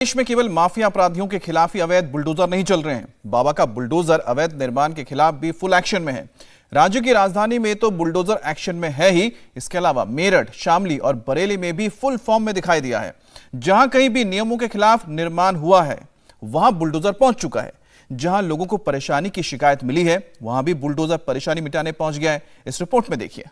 देश में केवल माफिया अपराधियों के खिलाफ ही अवैध बुलडोजर नहीं चल रहे हैं। बाबा का बुलडोजर अवैध निर्माण के खिलाफ भी फुल एक्शन में है। राज्य की राजधानी में तो बुलडोजर एक्शन में है ही, इसके अलावा मेरठ, शामली और बरेली में भी फुल फॉर्म में दिखाई दिया है। जहां कहीं भी नियमों के खिलाफ निर्माण हुआ है वहां बुलडोजर पहुंच चुका है। जहां लोगों को परेशानी की शिकायत मिली है वहां भी बुलडोजर परेशानी मिटाने पहुंच गया है। इस रिपोर्ट में देखिए।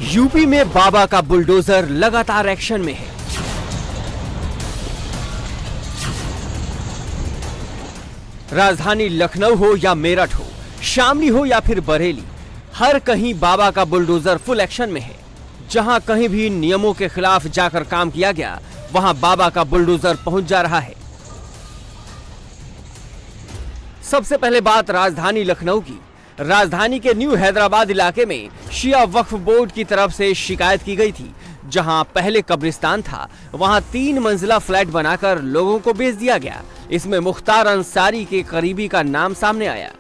यूपी में बाबा का बुलडोजर लगातार एक्शन में है। राजधानी लखनऊ हो या मेरठ हो, शामली हो या फिर बरेली, हर कहीं बाबा का बुलडोजर फुल एक्शन में है। जहां कहीं भी नियमों के खिलाफ जाकर काम किया गया वहां बाबा का बुलडोजर पहुंच जा रहा है। सबसे पहले बात राजधानी लखनऊ की। राजधानी के न्यू हैदराबाद इलाके में शिया वक्फ बोर्ड की तरफ से शिकायत की गई थी। जहां पहले कब्रिस्तान था वहां 3 मंजिला फ्लैट बनाकर लोगों को बेच दिया गया। इसमें मुख्तार अंसारी के करीबी का नाम सामने आया।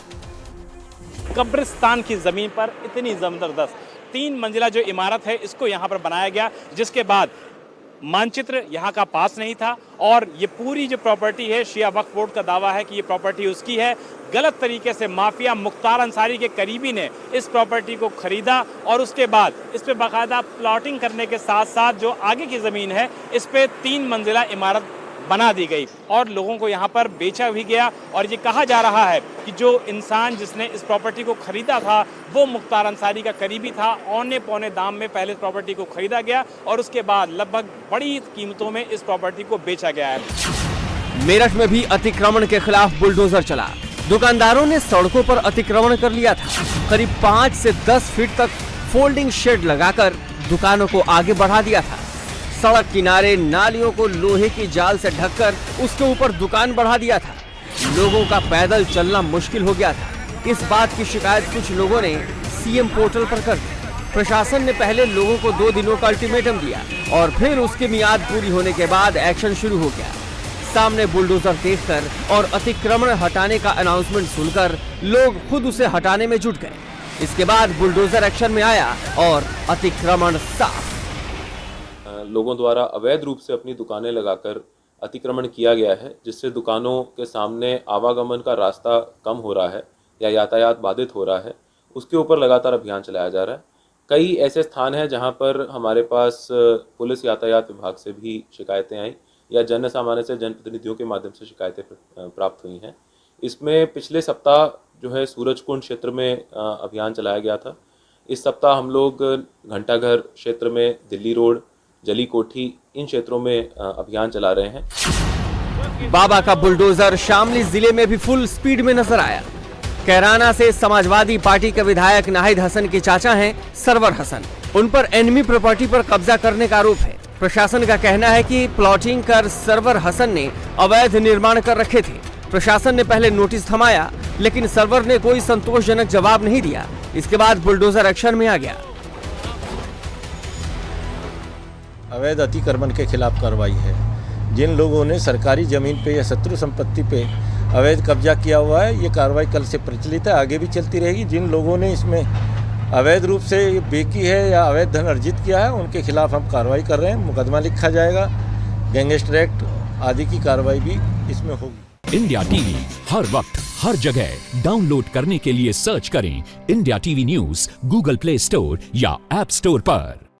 कब्रिस्तान की जमीन पर इतनी जबरदस्त 3 मंजिला जो इमारत है इसको यहाँ पर बनाया गया, जिसके बाद मानचित्र यहाँ का पास नहीं था और ये पूरी जो प्रॉपर्टी है, शिया वक्फ बोर्ड का दावा है कि ये प्रॉपर्टी उसकी है। गलत तरीके से माफिया मुख्तार अंसारी के करीबी ने इस प्रॉपर्टी को खरीदा और उसके बाद इस पे बाकायदा प्लॉटिंग करने के साथ साथ जो आगे की ज़मीन है इस पे 3 मंजिला इमारत बना दी गई और लोगों को यहाँ पर बेचा भी गया। और ये कहा जा रहा है कि जो इंसान जिसने इस प्रॉपर्टी को खरीदा था वो मुख्तार अंसारी का करीबी था। औने पौने दाम में पहले इस प्रॉपर्टी को खरीदा गया और उसके बाद लगभग बड़ी कीमतों में इस प्रॉपर्टी को बेचा गया है। मेरठ में भी अतिक्रमण के खिलाफ बुलडोजर चला। दुकानदारों ने सड़कों पर अतिक्रमण कर लिया था। करीब 5 से 10 फीट तक फोल्डिंग शेड लगाकर दुकानों को आगे बढ़ा दिया था। सड़क किनारे नालियों को लोहे की जाल से ढककर उसके ऊपर दुकान बढ़ा दिया था। लोगों का पैदल चलना मुश्किल हो गया था। इस बात की शिकायत कुछ लोगों ने सीएम पोर्टल पर कर दी। प्रशासन ने पहले लोगों को 2 दिनों का अल्टीमेटम दिया और फिर उसकी मियाद पूरी होने के बाद एक्शन शुरू हो गया। सामने बुलडोजर देखकर और अतिक्रमण हटाने का अनाउंसमेंट सुनकर लोग खुद उसे हटाने में जुट गए। इसके बाद बुलडोजर एक्शन में आया और अतिक्रमण साफ। लोगों द्वारा अवैध रूप से अपनी दुकानें लगाकर अतिक्रमण किया गया है, जिससे दुकानों के सामने आवागमन का रास्ता कम हो रहा है या यातायात बाधित हो रहा है। उसके ऊपर लगातार अभियान चलाया जा रहा है। कई ऐसे स्थान हैं जहां पर हमारे पास पुलिस यातायात विभाग से भी शिकायतें आई या जन सामान्य से जनप्रतिनिधियों के माध्यम से शिकायतें प्राप्त हुई हैं। इसमें पिछले सप्ताह जो है सूरजकुंड क्षेत्र में अभियान चलाया गया था। इस सप्ताह हम लोग घंटाघर क्षेत्र में, दिल्ली रोड, जली कोठी, इन क्षेत्रों में अभियान चला रहे हैं। बाबा का बुलडोजर शामली जिले में भी फुल स्पीड में नजर आया। कैराना से समाजवादी पार्टी के विधायक नाहिद हसन के चाचा हैं सरवर हसन। उन पर एनिमी प्रॉपर्टी पर कब्जा करने का आरोप है। प्रशासन का कहना है कि प्लॉटिंग कर सरवर हसन ने अवैध निर्माण कर रखे थे। प्रशासन ने पहले नोटिस थमाया लेकिन सरवर ने कोई संतोषजनक जवाब नहीं दिया। इसके बाद बुलडोजर एक्शन में आ गया। अवैध अतिक्रमण के खिलाफ कार्रवाई है। जिन लोगों ने सरकारी जमीन पे या शत्रु संपत्ति पे अवैध कब्जा किया हुआ है, ये कार्रवाई कल से प्रचलित है, आगे भी चलती रहेगी। जिन लोगों ने इसमें अवैध रूप से बेची है या अवैध धन अर्जित किया है उनके खिलाफ हम कार्रवाई कर रहे हैं। मुकदमा लिखा जाएगा, गैंगस्टर एक्ट आदि की कार्रवाई भी इसमें होगी। इंडिया टीवी हर वक्त हर जगह डाउनलोड करने के लिए सर्च करें India TV news Google play store या ऐप स्टोर पर।